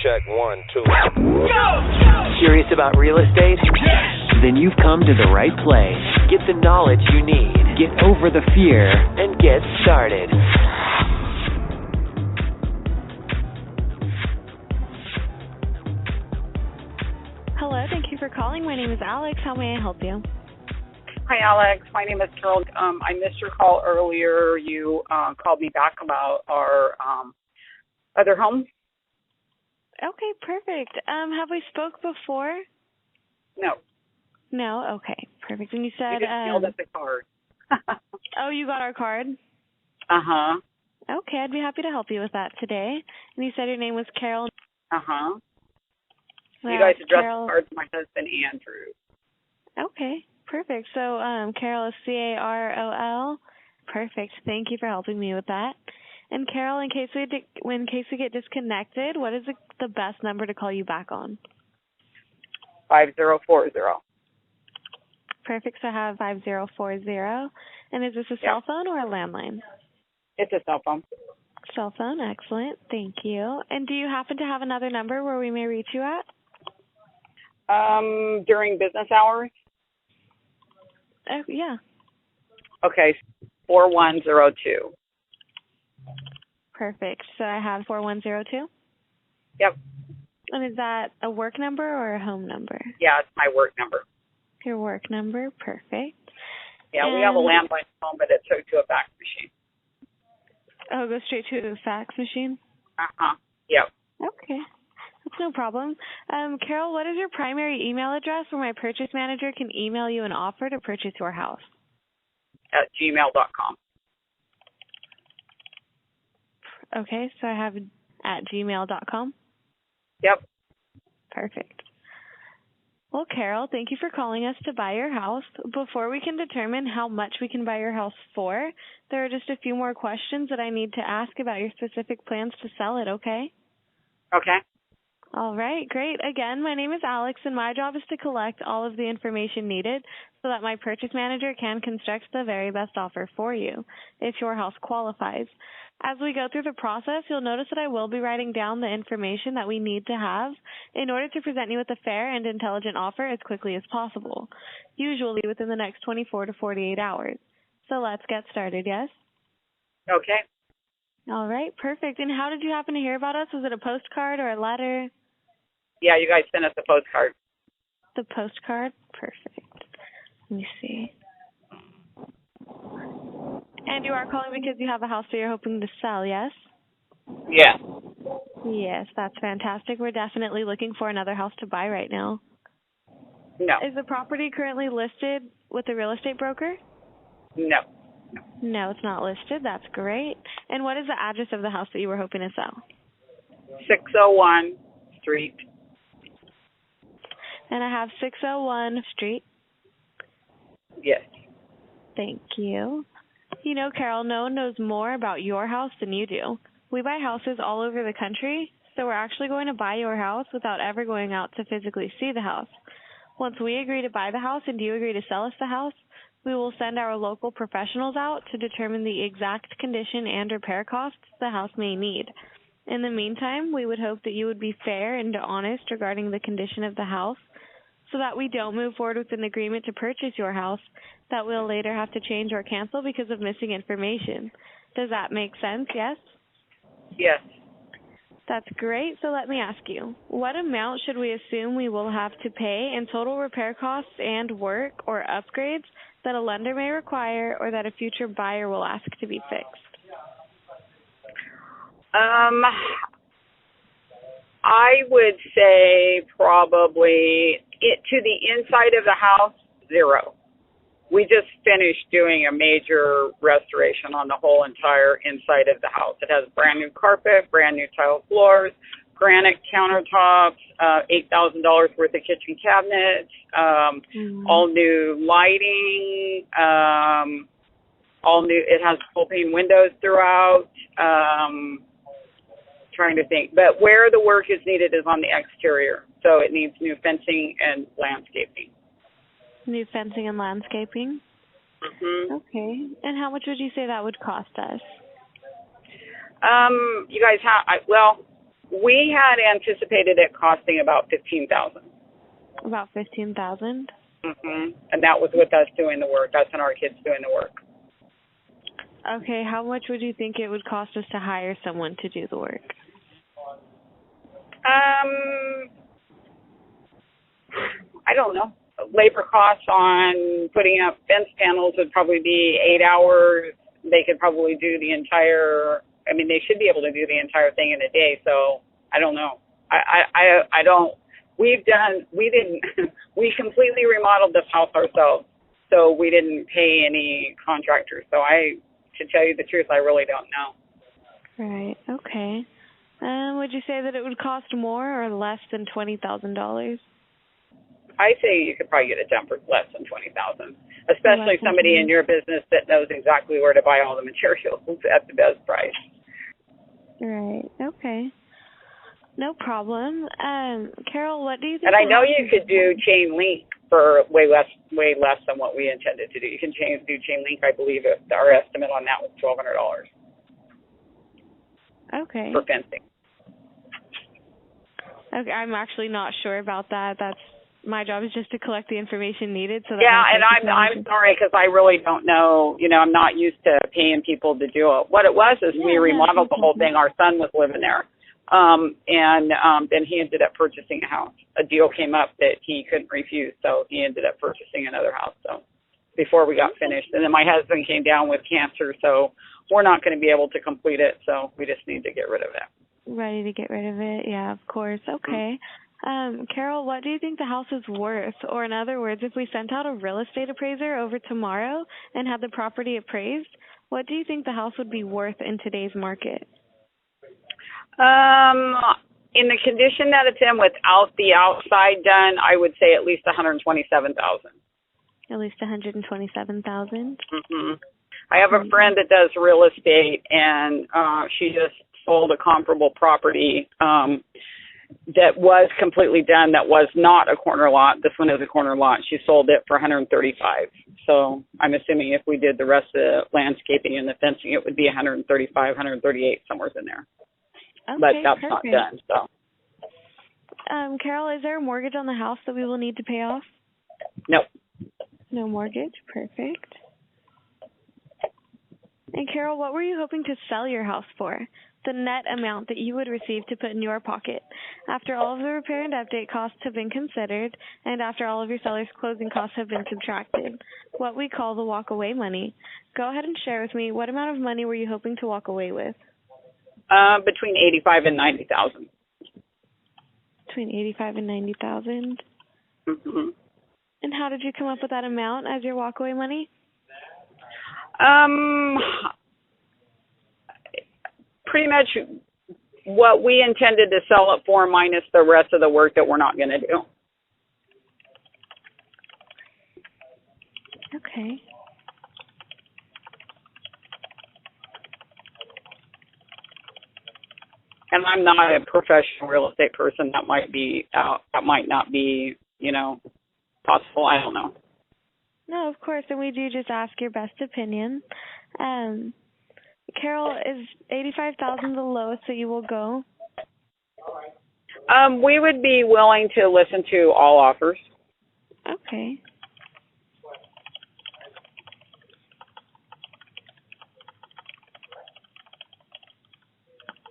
check, 1, 2. Curious about real estate? Then you've come to the right place. Get the knowledge you need, get over the fear, and get started. Hello, thank you for calling. My name is Alex. How may I help you? Hi, Alex. My name is Carol. I missed your call earlier. You called me back about our other home. Okay, perfect. Have we spoke before? No. No? Okay, perfect. And you said... You just mailed us a card. Oh, you got our card? Uh-huh. Okay, I'd be happy to help you with that today. And you said your name was Carol? Uh-huh. Well, you guys addressed Carol... the card to my husband, Andrew. Okay, perfect. So Carol is C-A-R-O-L. Perfect. Thank you for helping me with that. And Carol, in case we get disconnected, what is the best number to call you back on? 5040. Perfect. So I have 5040. And is this a cell phone or a landline? It's a cell phone. Cell phone. Excellent. Thank you. And do you happen to have another number where we may reach you at? During business hours? Oh, yeah. Okay, 4102. Perfect. So I have 4102? Yep. And is that a work number or a home number? Yeah, it's my work number. Your work number. Perfect. Yeah, we have a landline phone, but it's hooked to a fax machine. Oh, go straight to the fax machine? Uh-huh. Yep. Okay. That's no problem. Carol, what is your primary email address where my purchase manager can email you an offer to purchase your house? At gmail.com. Okay, so I have at gmail.com? Yep. Perfect. Well, Carol, thank you for calling us to buy your house. Before we can determine how much we can buy your house for, there are just a few more questions that I need to ask about your specific plans to sell it, okay? Okay. All right, great. Again, my name is Alex, and my job is to collect all of the information needed so that my purchase manager can construct the very best offer for you if your house qualifies. As we go through the process, you'll notice that I will be writing down the information that we need to have in order to present you with a fair and intelligent offer as quickly as possible, usually within the next 24 to 48 hours. So let's get started, yes? Okay. All right, perfect. And how did you happen to hear about us? Was it a postcard or a letter? Yeah, you guys sent us a postcard. The postcard? Perfect. Let me see. And you are calling because you have a house that you're hoping to sell, yes? Yeah. Yes, that's fantastic. We're definitely looking for another house to buy right now. No. Is the property currently listed with a real estate broker? No. No, it's not listed. That's great. And what is the address of the house that you were hoping to sell? 601 Street. And I have 601 Street. Yes. Thank you. You know, Carol, no one knows more about your house than you do. We buy houses all over the country, so we're actually going to buy your house without ever going out to physically see the house. Once we agree to buy the house and you agree to sell us the house, we will send our local professionals out to determine the exact condition and repair costs the house may need. In the meantime, we would hope that you would be fair and honest regarding the condition of the house so that we don't move forward with an agreement to purchase your house that we'll later have to change or cancel because of missing information. Does that make sense, yes? Yes. That's great. So let me ask you, what amount should we assume we will have to pay in total repair costs and work or upgrades that a lender may require or that a future buyer will ask to be fixed? I would say probably to the inside of the house, 0. We just finished doing a major restoration on the whole entire inside of the house. It has brand new carpet, brand new tile floors, granite countertops, $8,000 worth of kitchen cabinets, all new lighting, all new. It has full pane windows throughout. Trying to think, but where the work is needed is on the exterior, so it needs new fencing and landscaping. New fencing and landscaping? Mm-hmm. Okay. And how much would you say that would cost us? You guys have, We had anticipated it costing about $15,000. About 15,000. And that was with us doing the work, us and our kids doing the work. Okay, how much would you think it would cost us to hire someone to do the work? I don't know. Labor costs on putting up fence panels would probably be 8 hours. They could probably do the entire, they should be able to do the entire thing in a day. So I don't know. I don't, we completely remodeled this house ourselves. So we didn't pay any contractors. So to tell you the truth, I really don't know. Right. Okay. Would you say that it would cost more or less than $20,000? I say you could probably get it done for less than $20,000, especially somebody in your business that knows exactly where to buy all the materials at the best price. Right. Okay. No problem. Carol, what do you think? And I know you could do chain link for way less than what we intended to do. You can do chain link. I believe our estimate on that was $1,200. Okay. For fencing. Okay, I'm actually not sure about that. My job is just to collect the information needed. So that and I'm sorry because I really don't know. I'm not used to paying people to do it. What it was is we remodeled the whole thing. Our son was living there, and then he ended up purchasing a house. A deal came up that he couldn't refuse, so he ended up purchasing another house. So before we got finished, and then my husband came down with cancer, so we're not going to be able to complete it. So we just need to get rid of it. Ready to get rid of it? Yeah, of course. Okay. Carol, what do you think the house is worth? Or in other words, if we sent out a real estate appraiser over tomorrow and had the property appraised, what do you think the house would be worth in today's market? In the condition that it's in without the outside done, I would say at least $127,000. At least $127,000? I have a friend that does real estate, and she just sold a comparable property that was completely done, that was not a corner lot. This one is a corner lot. She sold it for $135,000. So I'm assuming if we did the rest of the landscaping and the fencing, it would be $135,000, $138,000, somewhere in there. Okay, but that's perfect. not done. So. Carol, is there a mortgage on the house that we will need to pay off? Nope. No mortgage. Perfect. And Carol, what were you hoping to sell your house for? The net amount that you would receive to put in your pocket after all of the repair and update costs have been considered and after all of your seller's closing costs have been subtracted, what we call the walk-away money. Go ahead and share with me, what amount of money were you hoping to walk away with? Between $85,000 and $90,000. Between $85,000 and $90,000. Mm-hmm. And how did you come up with that amount as your walk-away money? Pretty much what we intended to sell it for minus the rest of the work that we're not going to do. Okay. And I'm not a professional real estate person. That might not be, possible. I don't know. No, of course, and we do just ask your best opinion. Carol, is $85,000 the lowest that you will go? We would be willing to listen to all offers. Okay.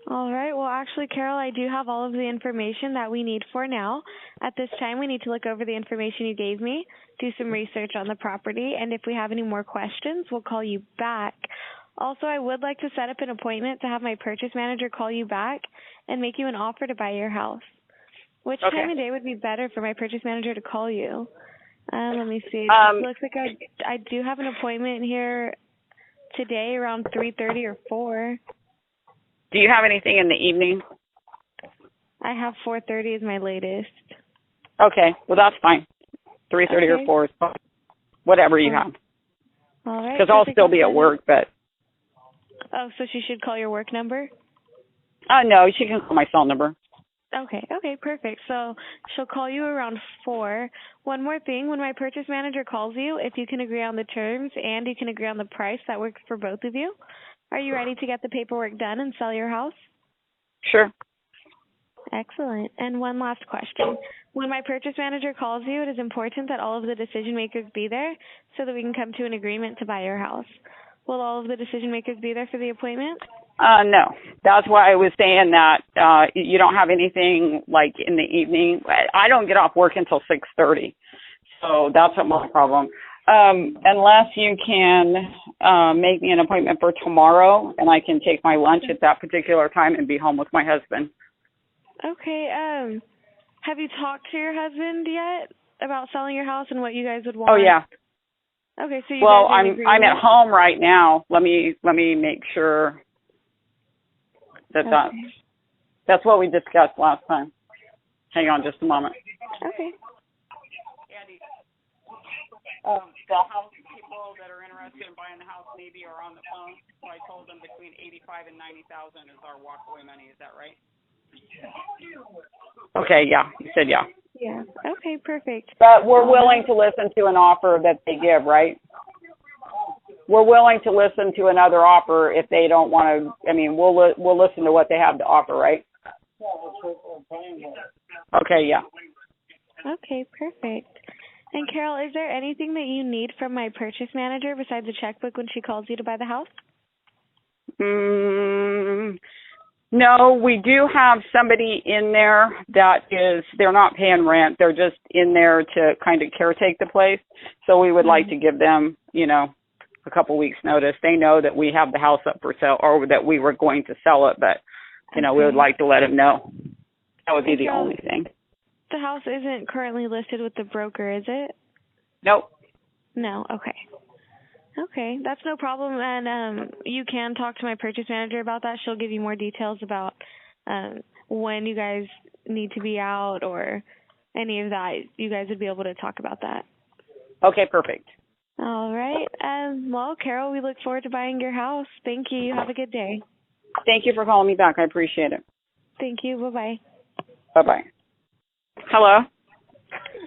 All right. Well, actually, Carol, I do have all of the information that we need for now. At this time, we need to look over the information you gave me, do some research on the property, and if we have any more questions, we'll call you back. Also, I would like to set up an appointment to have my purchase manager call you back and make you an offer to buy your house. Which time of day would be better for my purchase manager to call you? Let me see. It looks like I do have an appointment here today around 3:30 or 4. Do you have anything in the evening? I have 4:30 is my latest. Okay, well that's fine. 3:30 or 4 is fine. Whatever you have. All right. Because I'll still be at work, but. Oh, so she should call your work number? No, she can call my cell number. Okay, perfect. So she'll call you around 4. One more thing, when my purchase manager calls you, if you can agree on the terms and you can agree on the price, that works for both of you. Are you ready to get the paperwork done and sell your house? Sure. Excellent. And one last question. When my purchase manager calls you, it is important that all of the decision makers be there so that we can come to an agreement to buy your house. Will all of the decision makers be there for the appointment? No. That's why I was saying that you don't have anything like in the evening. I don't get off work until 6:30, so that's not my problem. Unless you can make me an appointment for tomorrow, and I can take my lunch at that particular time and be home with my husband. Okay. Have you talked to your husband yet about selling your house and what you guys would want? Oh yeah. Okay, so you well, guys are I'm at home right now. Let me make sure that that's what we discussed last time. Hang on just a moment. Okay. Andy, the house people that are interested in buying the house maybe are on the phone. So I told them between $85,000 and $90,000 is our walkaway money. Is that right? Okay, yeah. You said yeah. Yeah. Okay, perfect. But we're willing to listen to an offer that they give, right? We're willing to listen to another offer if they don't want to. I mean, we'll listen to what they have to offer, right? Okay, yeah. Okay, perfect. And Carol, is there anything that you need from my purchase manager besides a checkbook when she calls you to buy the house? No, we do have somebody in there they're not paying rent. They're just in there to kind of caretake the place. So we would like to give them, a couple weeks notice. They know that we have the house up for sale or that we were going to sell it, but, we would like to let them know. That would be the only thing. The house isn't currently listed with the broker, is it? Nope. No, okay. Okay, that's no problem, and you can talk to my purchase manager about that. She'll give you more details about when you guys need to be out or any of that. You guys would be able to talk about that. Okay, perfect. All right. Well, Carol, we look forward to buying your house. Thank you. You have a good day. Thank you for calling me back. I appreciate it. Thank you. Bye-bye. Bye-bye. Hello?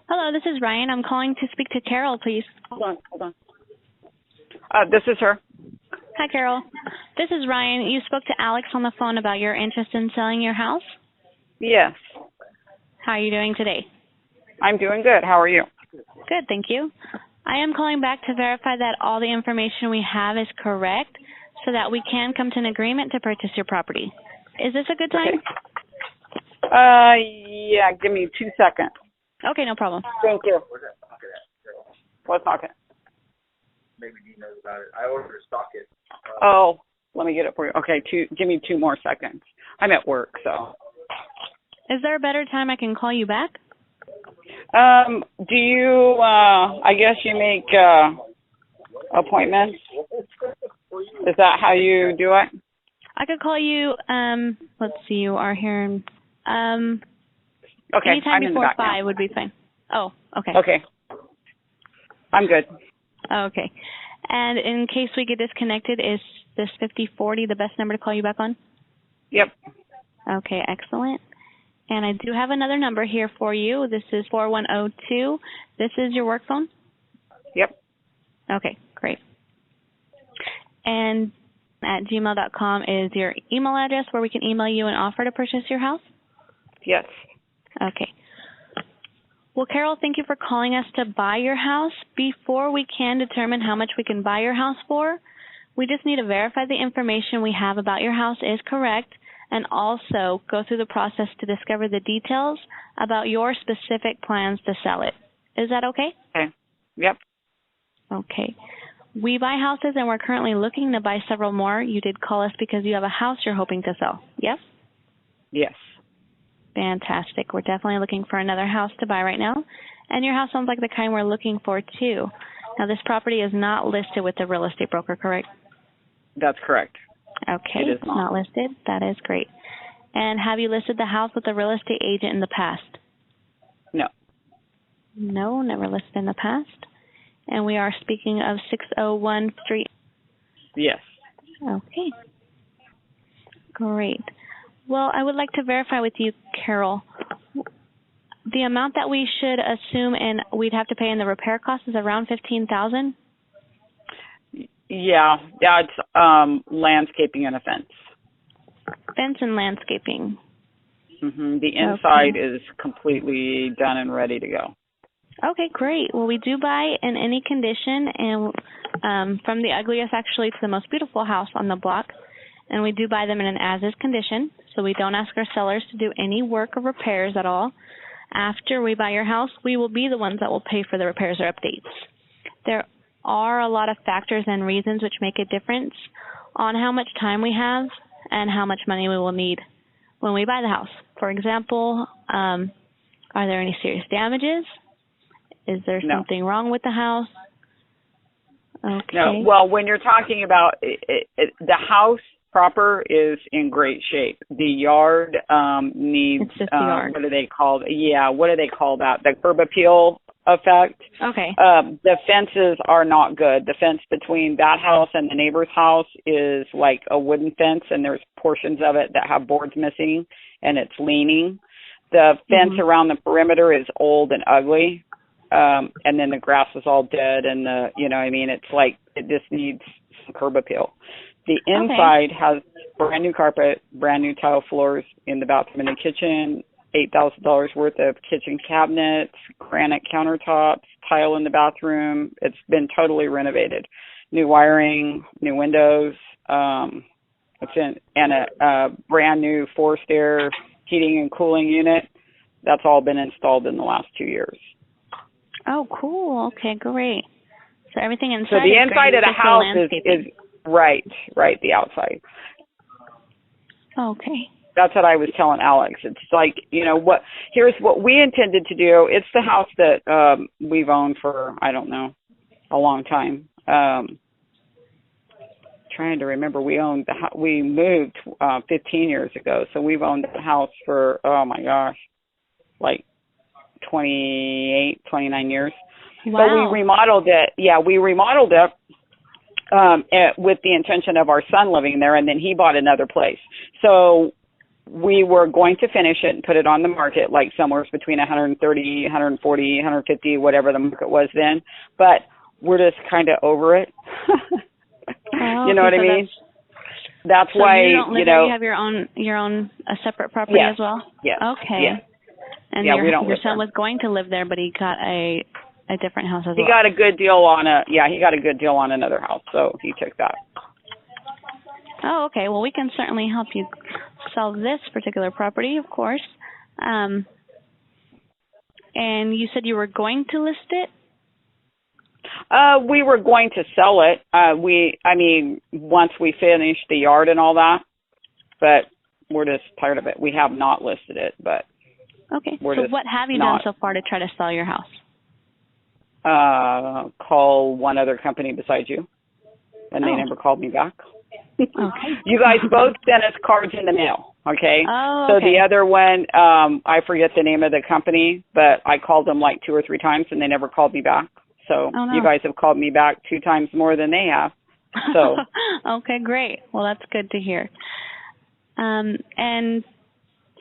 Hello, this is Ryan. I'm calling to speak to Carol, please. Hold on. This is her. Hi, Carol. This is Ryan. You spoke to Alex on the phone about your interest in selling your house? Yes. How are you doing today? I'm doing good. How are you? Good, thank you. I am calling back to verify that all the information we have is correct so that we can come to an agreement to purchase your property. Is this a good time? Okay. Yeah, give me 2 seconds. Okay, no problem. Thank you. What's talking? Maybe he knows about it. I ordered a socket. Oh, let me get it for you. Okay, give me 2 more seconds. I'm at work, so. Is there a better time I can call you back? Do you, I guess you make appointments? Is that how you do it? I could call you, let's see, you are here. Okay, anytime I'm in the before back 5 now. would be fine. Oh, okay. Okay. I'm good. Okay. And in case we get disconnected, is this 5040 the best number to call you back on? Yep. Okay, excellent. And I do have another number here for you. This is 4102. This is your work phone? Yep. Okay, great. And at gmail.com is your email address where we can email you an offer to purchase your house? Yes. Okay. Well, Carol, thank you for calling us to buy your house. Before we can determine how much we can buy your house for, we just need to verify the information we have about your house is correct and also go through the process to discover the details about your specific plans to sell it. Is that okay? Okay. Yep. Okay. We buy houses and we're currently looking to buy several more. You did call us because you have a house you're hoping to sell. Yes? Yes. Fantastic. We're definitely looking for another house to buy right now. And your house sounds like the kind we're looking for, too. Now, this property is not listed with the real estate broker, correct? That's correct. Okay. It is It's not listed. That is great. And have you listed the house with a real estate agent in the past? No. No, never listed in the past. And we are speaking of 601 Street. Yes. Okay. Great. Well, I would like to verify with you, Carol, the amount that we should assume and we'd have to pay in the repair cost is around $15,000? Yeah. Yeah, it's landscaping and a fence. Fence and landscaping. The inside is completely done and ready to go. Okay, great. Well, we do buy in any condition, and from the ugliest actually to the most beautiful house on the block, and we do buy them in an as-is condition, so we don't ask our sellers to do any work or repairs at all. After we buy your house, we will be the ones that will pay for the repairs or updates. There are a lot of factors and reasons which make a difference on how much time we have and how much money we will need when we buy the house. For example, are there any serious damages? Is there something wrong with the house? Okay. No. Well, when you're talking about the house proper is in great shape. The yard needs, it's just the yard. What do they call? Yeah, what do they call that? The curb appeal effect. Okay. The fences are not good. The fence between that house and the neighbor's house is like a wooden fence, and there's portions of it that have boards missing, and it's leaning. The fence around the perimeter is old and ugly, and then the grass is all dead, and it's like it just needs some curb appeal. The inside has brand new carpet, brand new tile floors in the bathroom and the kitchen, $8,000 worth of kitchen cabinets, granite countertops, tile in the bathroom. It's been totally renovated. New wiring, new windows, and a brand new forced air heating and cooling unit. That's all been installed in the last 2 years. Oh, cool. Okay, great. So everything inside. So the inside of the house is right, the outside. Okay. That's what I was telling Alex. It's like, here's what we intended to do. It's the house that we've owned for, I don't know, a long time. Trying to remember, we moved 15 years ago, so we've owned the house for, oh my gosh, like 28, 29 years. Wow. But we remodeled it. Yeah, we remodeled it with the intention of our son living there, and then he bought another place. So we were going to finish it and put it on the market, like somewhere between 130, 140, 150, whatever the market was then. But we're just kind of over it. You know what I mean? That's why, you don't live there, you have your own a separate property as well? Yes. Okay. Yes. And we don't your son was going to live there, but he got a different house as well. He got a good deal on another house, so he took that. Oh, okay. Well, we can certainly help you sell this particular property, of course. And you said you were going to list it? We were going to sell it. Once we finished the yard and all that, but we're just tired of it. We have not listed it, but okay. So what have you done so far to try to sell your house? Call one other company besides you, and they never called me back. Okay. You guys both sent us cards in the mail, okay? Oh, so okay. The other one, I forget the name of the company, but I called them like 2 or 3 times, and they never called me back. So You guys have called me back 2 times more than they have. So okay, great. Well, that's good to hear. And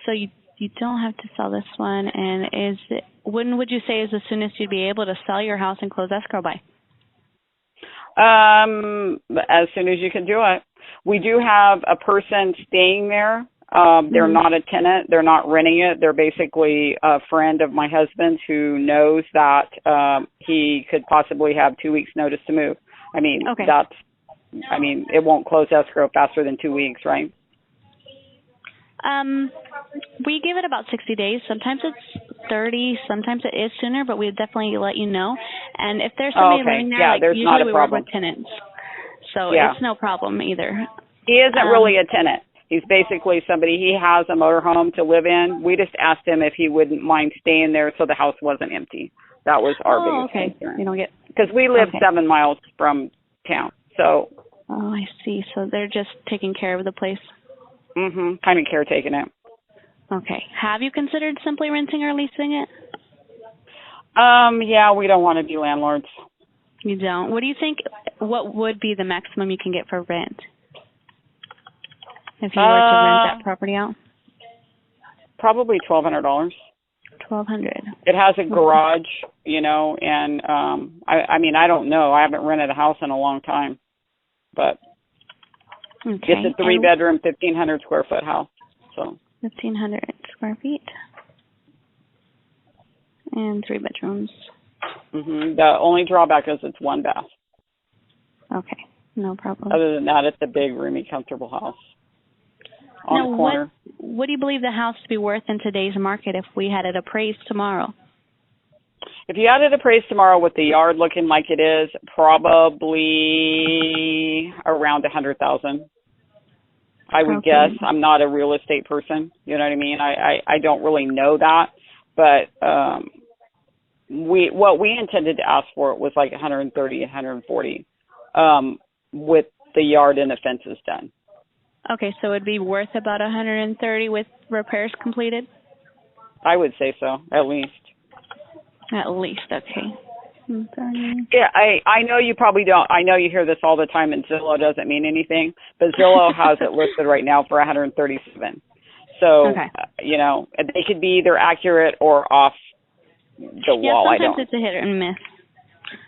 so you don't have to sell this one. And when would you say is the soonest you'd be able to sell your house and close escrow by? As soon as you can do it. We do have a person staying there. They're not a tenant. They're not renting it. They're basically a friend of my husband's who knows that he could possibly have 2 weeks notice to move. It won't close escrow faster than 2 weeks, right? We give it about 60 days. Sometimes it's 30. Sometimes it is sooner, but we definitely let you know. And if there's somebody living there, usually we work with tenants. So it's no problem either. He isn't really a tenant. He's basically somebody, he has a motorhome to live in. We just asked him if he wouldn't mind staying there so the house wasn't empty. That was our biggest concern. You don't get, because we live 7 miles from town. So. Oh, I see. So they're just taking care of the place. Kind of caretaking it. Okay. Have you considered simply renting or leasing it? Yeah, we don't want to be landlords. You don't? What do you think, what would be the maximum you can get for rent if you were to rent that property out? Probably $1,200. $1,200. It has a garage, and I don't know. I haven't rented a house in a long time, but it's a 3-bedroom, 1,500 square foot house. So 1,500 square feet. And 3 bedrooms. The only drawback is it's 1 bath. Okay, no problem. Other than that, it's a big, roomy, comfortable house on the corner. What do you believe the house to be worth in today's market if we had it appraised tomorrow? If you had it appraised tomorrow with the yard looking like it is, probably around $100,000. I would guess. I'm not a real estate person. You know what I mean? I don't really know that, but what we intended to ask for was like 130, 140, with the yard and the fences done. Okay, so it'd be worth about 130 with repairs completed? I would say so, at least. At least, okay. 130. Yeah, I know you probably don't. I know you hear this all the time, and Zillow doesn't mean anything, but Zillow has it listed right now for 137. So, you know, they could be either accurate or off the wall. Sometimes it's a hit or miss.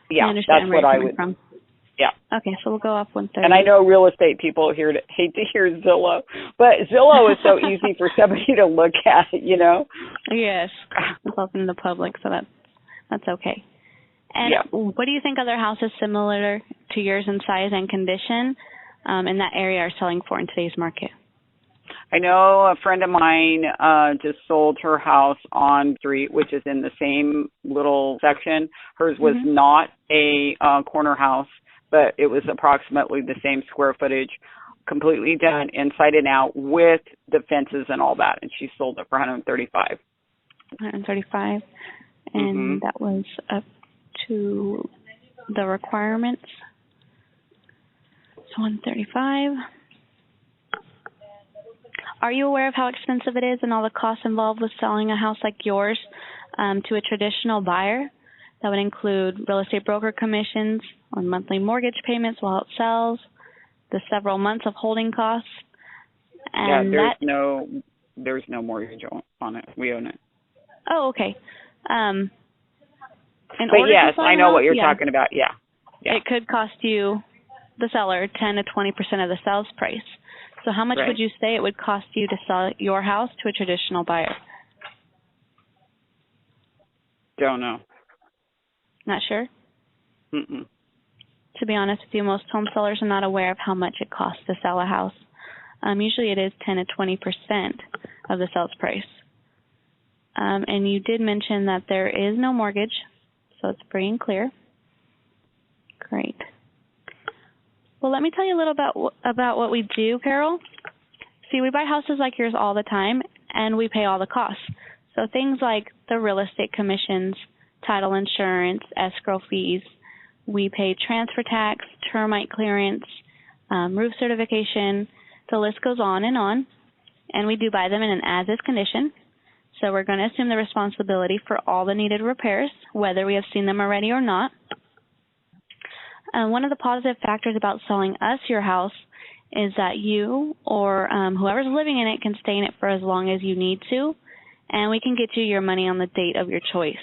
Yeah, that's what I would. From. Yeah. Okay, so we'll go off 130. And I know real estate people hate to hear Zillow, but Zillow is so easy for somebody to look at, you know? Yes, it's open to the public, so that's okay. And what do you think other houses similar to yours in size and condition in that area are selling for in today's market? I know a friend of mine just sold her house on street, which is in the same little section. Hers was not a corner house, but it was approximately the same square footage, completely done inside and out with the fences and all that, and she sold it for $135. $135, and that was up to the requirements. So $135. Are you aware of how expensive it is and all the costs involved with selling a house like yours to a traditional buyer? That would include real estate broker commissions on monthly mortgage payments while it sells, the several months of holding costs. And there's no mortgage on it. We own it. Oh, okay. But yes, I know what you're talking about. Yeah. It could cost you, the seller, 10 to 20% of the sales price. So how much would you say it would cost you to sell your house to a traditional buyer? Don't know. Not sure? Mm-mm. To be honest with you, most home sellers are not aware of how much it costs to sell a house. Usually it is 10 to 20% of the sales price. And you did mention that there is no mortgage, so it's free and clear. Great. Well, let me tell you a little about what we do, Carol. See, we buy houses like yours all the time, and we pay all the costs. So things like the real estate commissions, title insurance, escrow fees. We pay transfer tax, termite clearance, roof certification. The list goes on. And we do buy them in an as-is condition. So we're going to assume the responsibility for all the needed repairs, whether we have seen them already or not. One of the positive factors about selling us your house is that you or whoever's living in it can stay in it for as long as you need to, and we can get you your money on the date of your choice.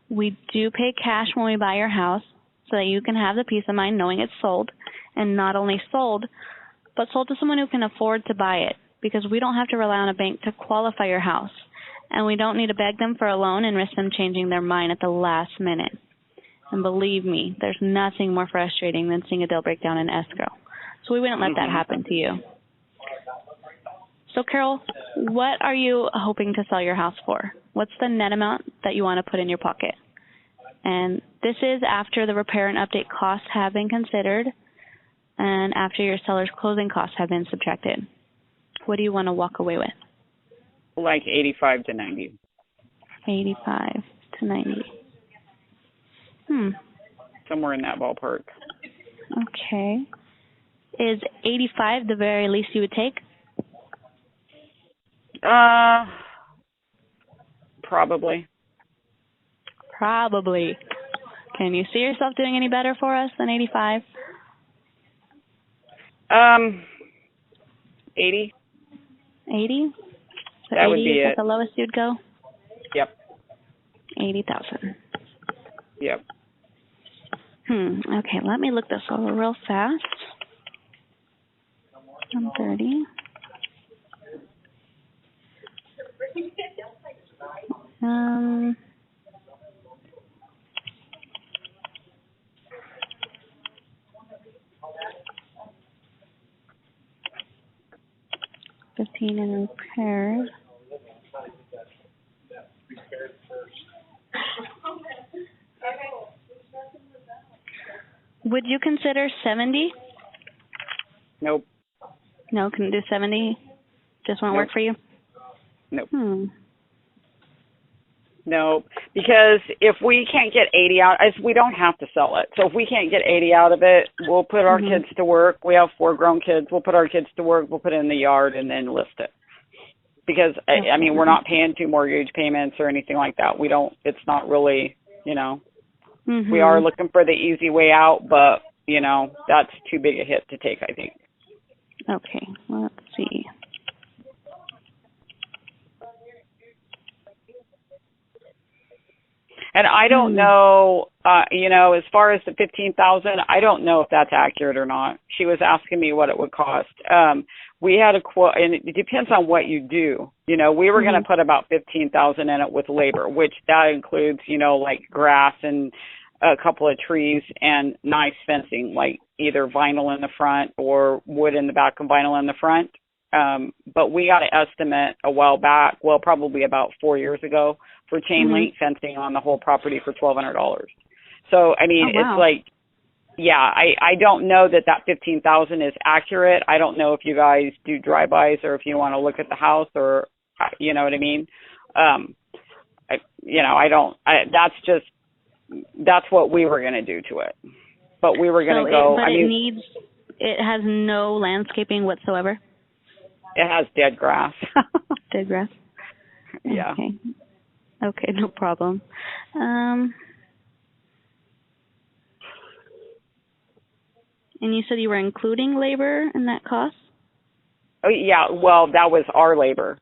We do pay cash when we buy your house so that you can have the peace of mind knowing it's sold, and not only sold, but sold to someone who can afford to buy it, because we don't have to rely on a bank to qualify your house, and we don't need to beg them for a loan and risk them changing their mind at the last minute. And believe me, there's nothing more frustrating than seeing a deal break down in escrow. So we wouldn't let that happen to you. So, Carol, what are you hoping to sell your house for? What's the net amount that you want to put in your pocket? And this is after the repair and update costs have been considered and after your seller's closing costs have been subtracted. What do you want to walk away with? Like 85 to 90. 85 to 90. Somewhere in that ballpark. Okay. Is 85 the very least you would take? Probably. Probably. Can you see yourself doing any better for us than 85? 80. 80? So that 80 would be is it. the lowest you'd go? Yep. 80,000. Yep. Okay, let me look this over real fast. 130. Um, 15 and repairs. Would you consider 70? Nope. No, can do 70? Just won't work for you? Nope. No, because if we can't get 80 out, we don't have to sell it. So if we can't get 80 out of it, we'll put our kids to work. We have 4 grown kids. We'll put our kids to work. We'll put it in the yard and then list it. Because, I mean, we're not paying 2 mortgage payments or anything like that. We don't, it's not really, you know, we are looking for the easy way out, but, you know, that's too big a hit to take, I think. Okay, let's see. And I don't know, you know, as far as the $15,000, I don't know if that's accurate or not. She was asking me what it would cost. We had a quote, and it depends on what you do. You know, we were going to put about $15,000 in it with labor, which that includes, you know, like grass and a couple of trees and nice fencing, like either vinyl in the front or wood in the back and vinyl in the front. But we got an estimate a while back, well, probably about 4 years ago, for chain link fencing on the whole property for $1,200. So, I mean, it's like, yeah, I don't know that $15,000 is accurate. I don't know if you guys do drive-bys or if you want to look at the house or, you know what I mean? That's what we were going to do to it. But we were going to go. It has no landscaping whatsoever? It has dead grass. Dead grass? Yeah. Okay, no problem. And you said you were including labor in that cost? Oh, yeah. Well, that was our labor.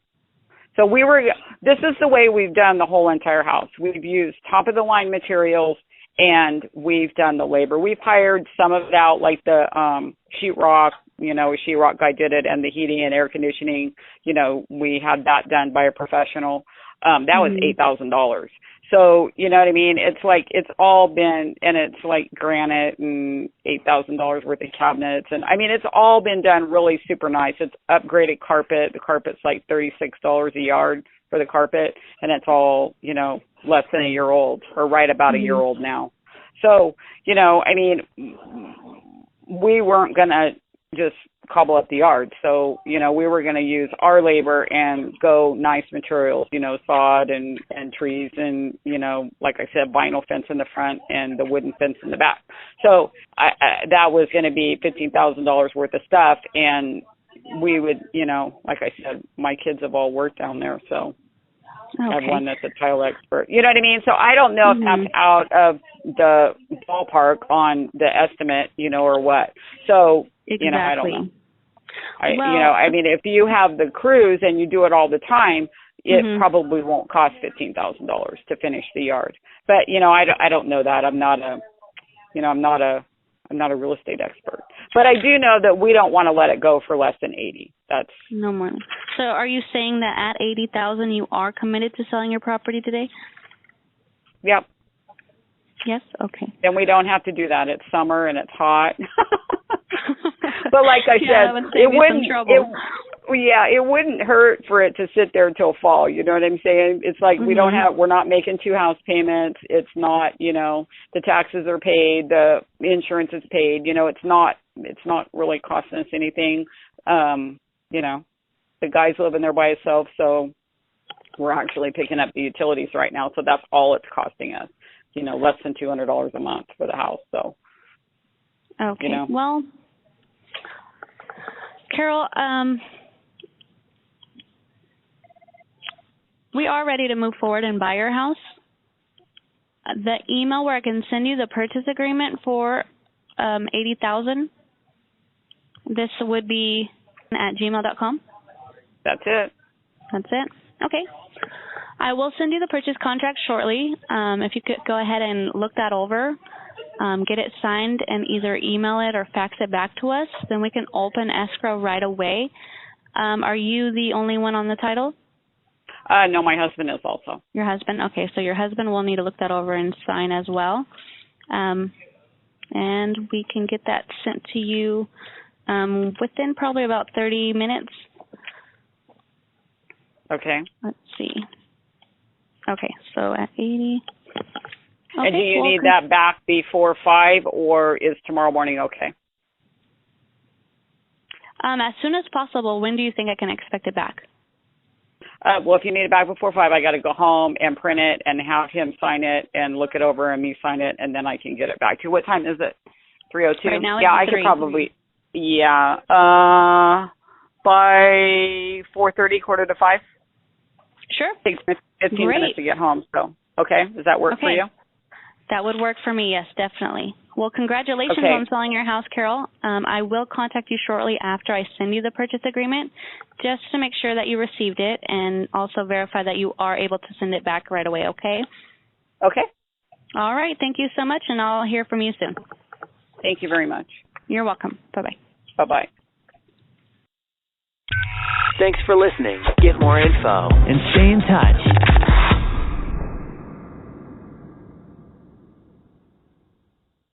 So this is the way we've done the whole entire house. We've used top-of-the-line materials, and we've done the labor. We've hired some of it out, like the sheetrock, you know, a sheetrock guy did it, and the heating and air conditioning, you know, we had that done by a professional. That was $8,000. So, you know what I mean? It's like, it's all been, and it's like granite and $8,000 worth of cabinets. And I mean, it's all been done really super nice. It's upgraded carpet. The carpet's like $36 a yard for the carpet. And it's all, you know, less than a year old or right about a year old now. So, you know, I mean, we weren't going to just cobble up the yard. So, you know, we were going to use our labor and go nice materials, you know, sod and trees and, you know, like I said, vinyl fence in the front and the wooden fence in the back. So that was going to be $15,000 worth of stuff. And we would, you know, like I said, my kids have all worked down there. So I have one that's a tile expert. You know what I mean? So I don't know if that's out of the ballpark on the estimate, you know, or what. So, you know, I don't know. You know, I mean, if you have the crews and you do it all the time, it probably won't cost $15,000 to finish the yard. But, you know, I don't know that. I'm not a real estate expert. But I do know that we don't want to let it go for less than 80. That's no more. So are you saying that at 80,000 you are committed to selling your property today? Yep. Yes? Okay. Then we don't have to do that. It's summer and it's hot. But like I said, it wouldn't hurt for it to sit there until fall. You know what I'm saying? It's like we're not making 2 house payments. It's not, you know, the taxes are paid, the insurance is paid. You know, it's not really costing us anything. You know, the guy's living there by himself, so we're actually picking up the utilities right now. So that's all it's costing us. You know, less than $200 a month for the house. So. Okay. You know. Well, Carol, we are ready to move forward and buy your house. The email where I can send you the purchase agreement for $80,000. This would be at gmail.com. That's it. That's it. Okay. I will send you the purchase contract shortly. If you could go ahead and look that over. Get it signed and either email it or fax it back to us, then we can open escrow right away. Are you the only one on the title? No, my husband is also. Your husband? Okay, so your husband will need to look that over and sign as well. And we can get that sent to you within probably about 30 minutes. Okay. Let's see. Okay, so at 80. Okay, And do you need that back before 5, or is tomorrow morning okay? As soon as possible. When do you think I can expect it back? Well, if you need it back before 5, I got to go home and print it and have him sign it and look it over and me sign it, and then I can get it back to you. What time is it? 3:02? Right now yeah, it's I 3. could probably, by 4:30, 4:45? Sure. It takes 15 minutes to get home, so, okay. Does that work for you? That would work for me, yes, definitely. Well, congratulations on selling your house, Carol. I will contact you shortly after I send you the purchase agreement just to make sure that you received it and also verify that you are able to send it back right away, okay? Okay. All right. Thank you so much, and I'll hear from you soon. Thank you very much. You're welcome. Bye-bye. Bye-bye. Thanks for listening. Get more info and stay in touch